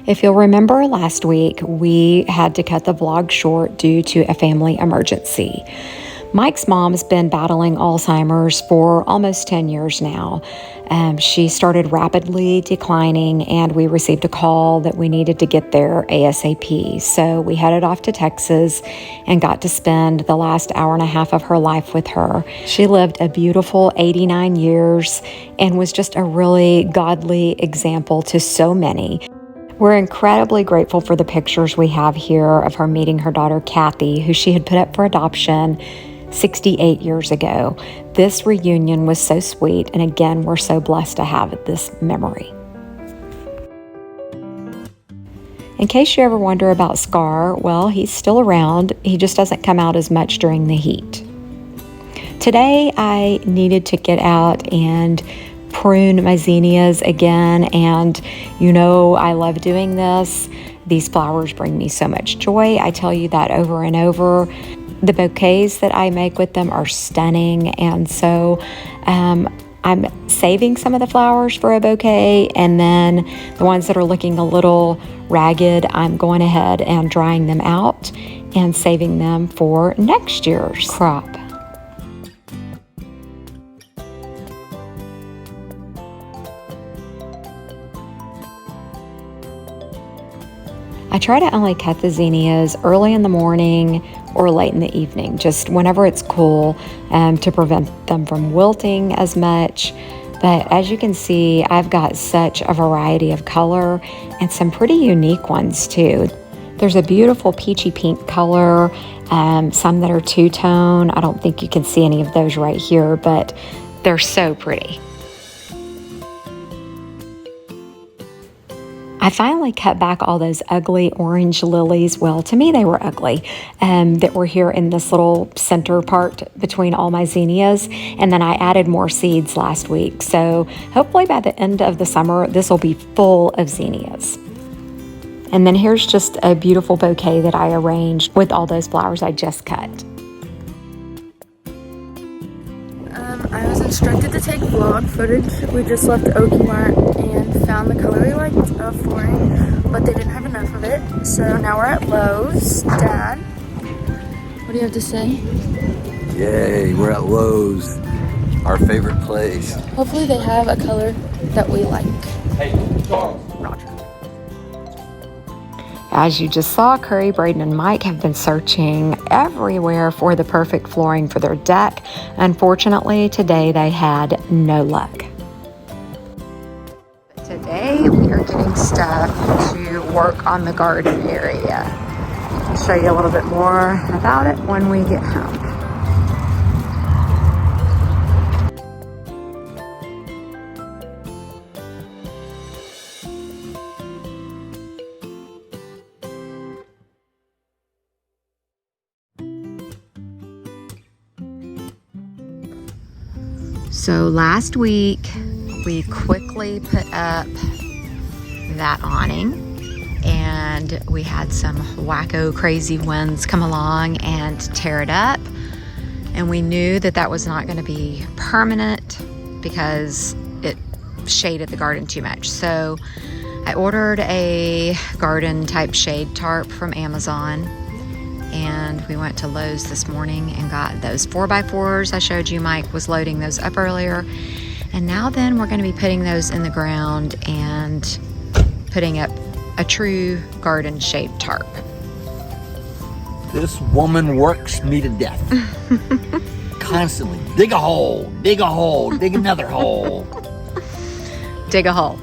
If you'll remember last week, we had to cut the vlog short due to a family emergency. Mike's mom's been battling Alzheimer's for almost 10 years now. She started rapidly declining, and we received a call that we needed to get there ASAP. So we headed off to Texas and got to spend the last hour and a half of her life with her. She lived a beautiful 89 years and was just a really godly example to so many. We're incredibly grateful for the pictures we have here of her meeting her daughter Kathy, who she had put up for adoption 68 years ago. This reunion was so sweet, and again, we're so blessed to have this memory. In case you ever wonder about Scar, well, he's still around. He just doesn't come out as much during the heat. Today, I needed to get out and prune my zinnias again, and you know I love doing this. These flowers bring me so much joy. I tell you that over and over. The bouquets that I make with them are stunning, and so I'm saving some of the flowers for a bouquet, and then the ones that are looking a little ragged, I'm going ahead and drying them out and saving them for next year's crop. I try to only cut the zinnias early in the morning or late in the evening, just whenever it's cool, to prevent them from wilting as much. But as you can see, I've got such a variety of color and some pretty unique ones too. There's a beautiful peachy pink color, some that are two-tone. I don't think you can see any of those right here, but they're so pretty. I finally cut back all those ugly orange lilies. Well, to me, they were ugly, that were here in this little center part between all my zinnias. And then I added more seeds last week. So hopefully by the end of the summer, this will be full of zinnias. And then here's just a beautiful bouquet that I arranged with all those flowers I just cut. I was instructed to take vlog footage. We just left Okie Mart and found the color we liked of flooring, but they didn't have enough of it. So now we're at Lowe's. Dad, what do you have to say? Yay, we're at Lowe's, our favorite place. Hopefully they have a color that we like. Hey, Charles. Roger. As you just saw, Curry, Braden, and Mike have been searching everywhere for the perfect flooring for their deck. Unfortunately, today they had no luck. Today we are getting stuff to work on the garden area. I'll show you a little bit more about it when we get home. So last week, we quickly put up that awning, and we had some wacko crazy winds come along and tear it up. And we knew that that was not going to be permanent because it shaded the garden too much. So I ordered a garden type shade tarp from Amazon. And we went to Lowe's this morning and got those 4x4s I showed you. Mike was loading those up earlier. And now then we're going to be putting those in the ground and putting up a true garden shade tarp. This woman works me to death. Constantly. Dig a hole, dig another hole. Dig a hole.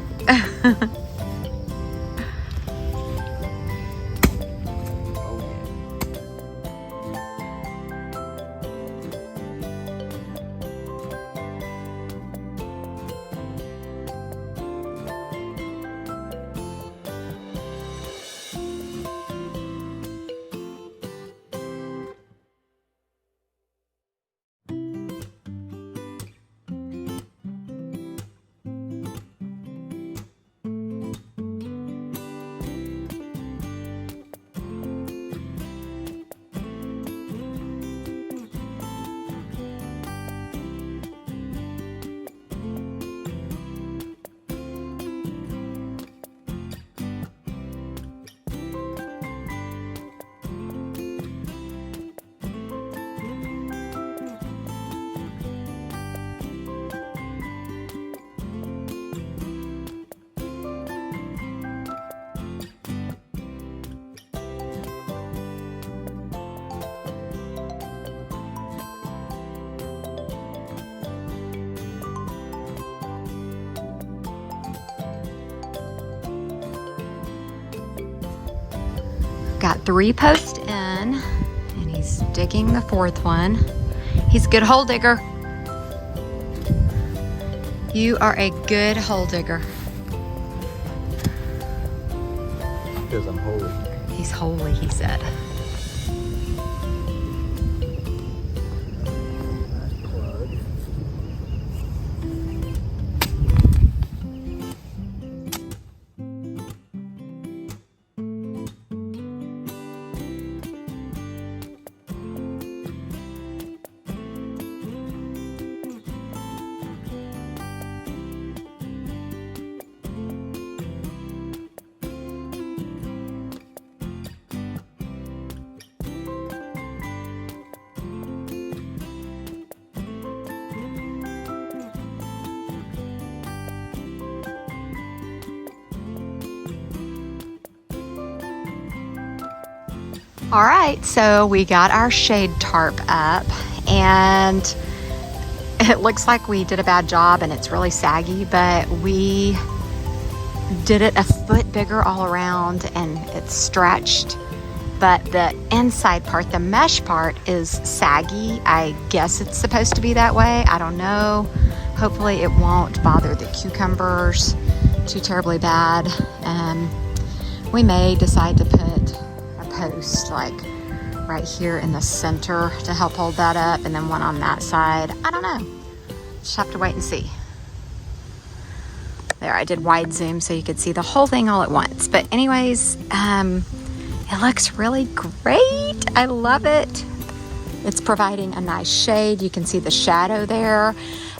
Got 3 posts in, and he's digging the 4th one. He's a good hole digger. You are a good hole digger. Because I'm holy. He's holy, he said. All right, so we got our shade tarp up, and it looks like we did a bad job and it's really saggy, but we did it a foot bigger all around and it's stretched. But the inside part, the mesh part, is saggy. I guess it's supposed to be that way. I don't know. Hopefully it won't bother the cucumbers too terribly bad. We may decide to put post like right here in the center to help hold that up, and then one on that side. I don't know, just have to wait and see. There, I did wide zoom so you could see the whole thing all at once. But anyways, it looks really great. I love it. It's providing a nice shade. You can see the shadow there.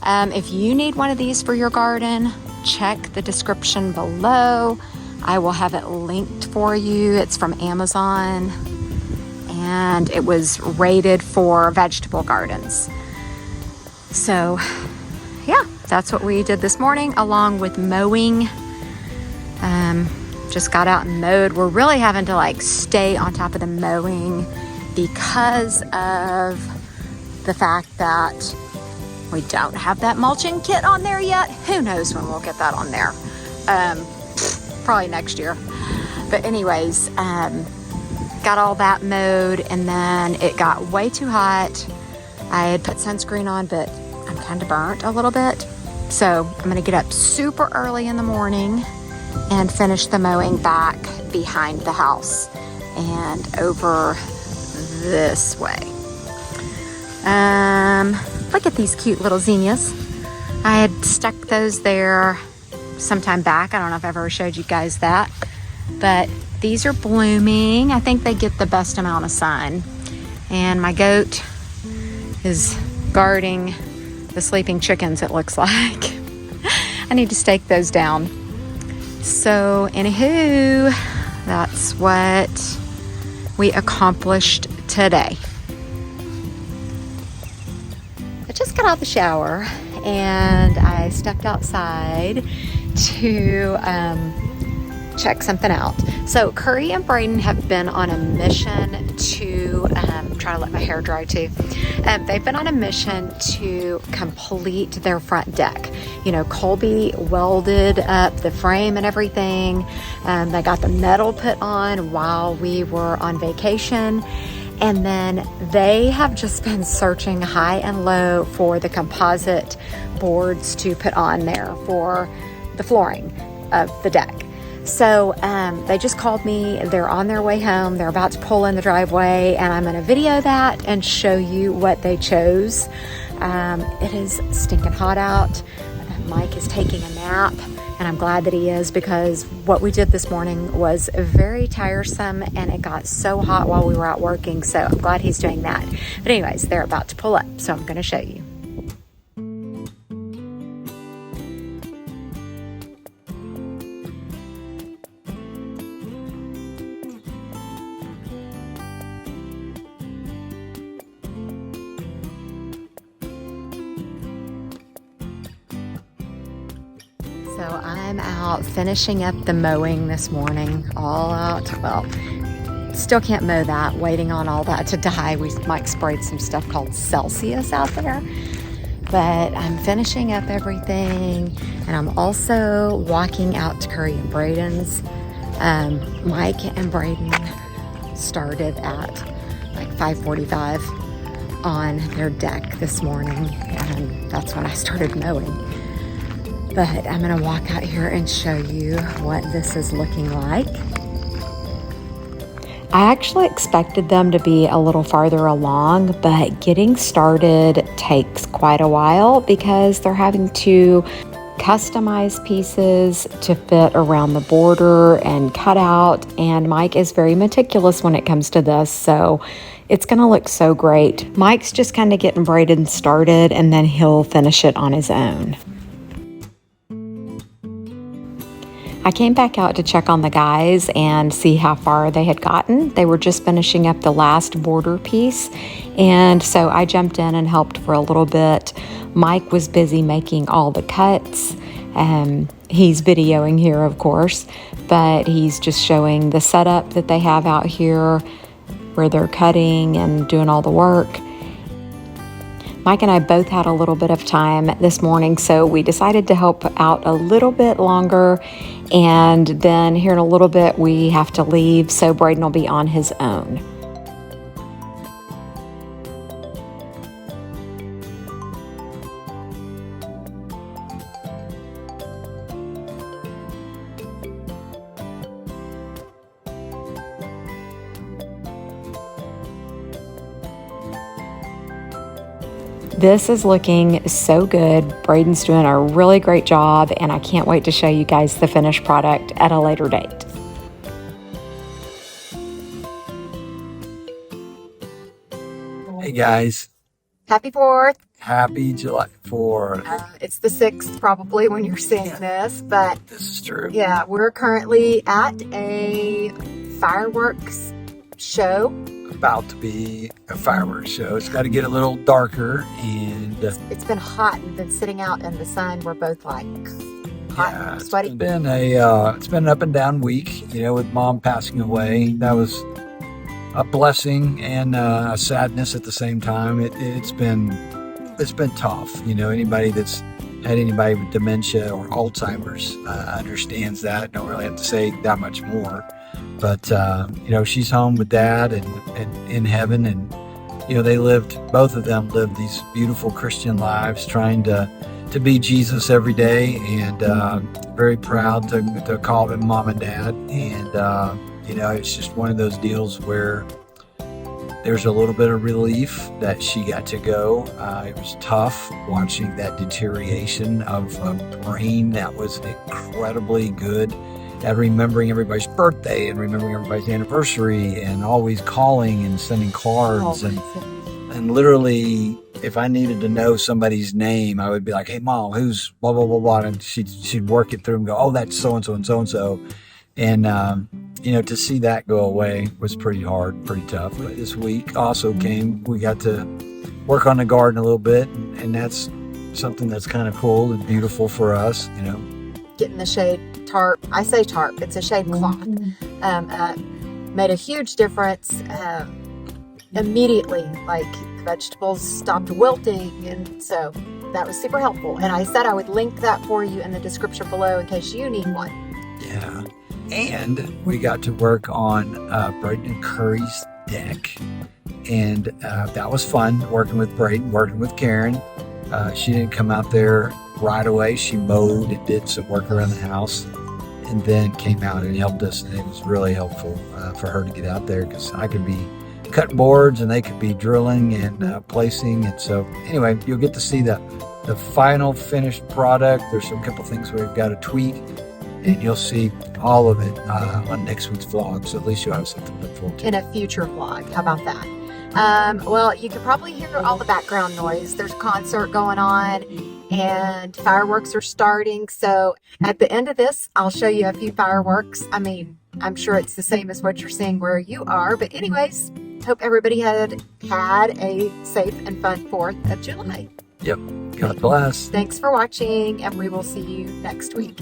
If you need one of these for your garden, check the description below. I will have it linked for you. It's from Amazon, and it was rated for vegetable gardens. So yeah, that's what we did this morning, along with mowing. Just got out and mowed. We're really having to like stay on top of the mowing because of the fact that we don't have that mulching kit on there yet. Who knows when we'll get that on there. Probably next year. But anyways, got all that mowed, and then it got way too hot. I had put sunscreen on, but I'm kind of burnt a little bit. So I'm gonna get up super early in the morning and finish the mowing back behind the house and over this way. Look at these cute little zinnias. I had stuck those there sometime back. I don't know if I've ever showed you guys that, but these are blooming. I think they get the best amount of sun. And my goat is guarding the sleeping chickens, it looks like. I need to stake those down. So anywho, that's what we accomplished today. I just got out of the shower and I stepped outside to check something out. So Curry and Braden have been on a mission to try to let my hair dry too. They've been on a mission to complete their front deck. You know, Colby welded up the frame and everything. They got the metal put on while we were on vacation. And then they have just been searching high and low for the composite boards to put on there for the flooring of the deck. So they just called me. They're on their way home. They're about to pull in the driveway, and I'm going to video that and show you what they chose. It is stinking hot out. Mike is taking a nap, and I'm glad that he is, because what we did this morning was very tiresome, and it got so hot while we were out working. So I'm glad he's doing that. But anyways, they're about to pull up, so I'm going to show you. So I'm out finishing up the mowing this morning, all out. Well, still can't mow that, waiting on all that to die. Mike sprayed some stuff called Celsius out there. But I'm finishing up everything, and I'm also walking out to Curry and Braden's. Mike and Braden started at like 5:45 on their deck this morning, and that's when I started mowing. But I'm gonna walk out here and show you what this is looking like. I actually expected them to be a little farther along, but getting started takes quite a while because they're having to customize pieces to fit around the border and cut out, and Mike is very meticulous when it comes to this, so it's gonna look so great. Mike's just kind of getting braided started, and then he'll finish it on his own. I came back out to check on the guys and see how far they had gotten. They were just finishing up the last border piece, and so I jumped in and helped for a little bit. Mike was busy making all the cuts. He's videoing here, of course, but he's just showing the setup that they have out here where they're cutting and doing all the work. Mike and I both had a little bit of time this morning, so we decided to help out a little bit longer, and then here in a little bit we have to leave, so Braden will be on his own. This is looking so good. Braden's doing a really great job, and I can't wait to show you guys the finished product at a later date. Hey guys, Happy 4th. happy July 4th. It's the 6th probably when you're seeing this, but This is true. yeah, we're currently at a fireworks show. About to be a fireworks show. It's got to get a little darker, and It's been hot. We've been sitting out in the sun. We're both like hot, yeah, and sweaty. it's been an up and down week. You know, with Mom passing away, that was a blessing and a sadness at the same time. It's been tough. You know, anybody that's had anybody with dementia or Alzheimer's understands that. Don't really have to say that much more. But, you know, she's home with Dad and in heaven. And, you know, both of them lived these beautiful Christian lives trying to be Jesus every day. And very proud to call them Mom and Dad. And, you know, it's just one of those deals where there's a little bit of relief that she got to go. It was tough watching that deterioration of a brain that was incredibly good at remembering everybody's birthday and remembering everybody's anniversary and always calling and sending cards. And literally, if I needed to know somebody's name, I would be like, hey, Mom, who's blah, blah, blah, blah. And she'd work it through and go, oh, that's so-and-so and so-and-so. And, you know, to see that go away was pretty hard, pretty tough. But this week also came, we got to work on the garden a little bit. And that's something that's kind of cool and beautiful for us, you know. Getting the shade tarp. I say tarp. It's a shade cloth. Made a huge difference. Immediately, like vegetables stopped wilting, and so that was super helpful. And I said I would link that for you in the description below in case you need one. Yeah. And we got to work on Braden and Curry's deck. And that was fun, working with Braden, working with Karen. She didn't come out there right away. She mowed and did some work around the house and then came out and helped us. And it was really helpful for her to get out there because I could be cutting boards and they could be drilling and placing. And so anyway, you'll get to see the final finished product. There's some couple things we've got to tweak, and you'll see all of it on next week's vlog. So at least you'll have something to look forward to. In a future vlog. How about that? Well, you can probably hear all the background noise. There's a concert going on and fireworks are starting. So at the end of this, I'll show you a few fireworks. I mean, I'm sure it's the same as what you're seeing where you are. But anyways, hope everybody had a safe and fun 4th of July. Yep. God bless. Thanks for watching, and we will see you next week.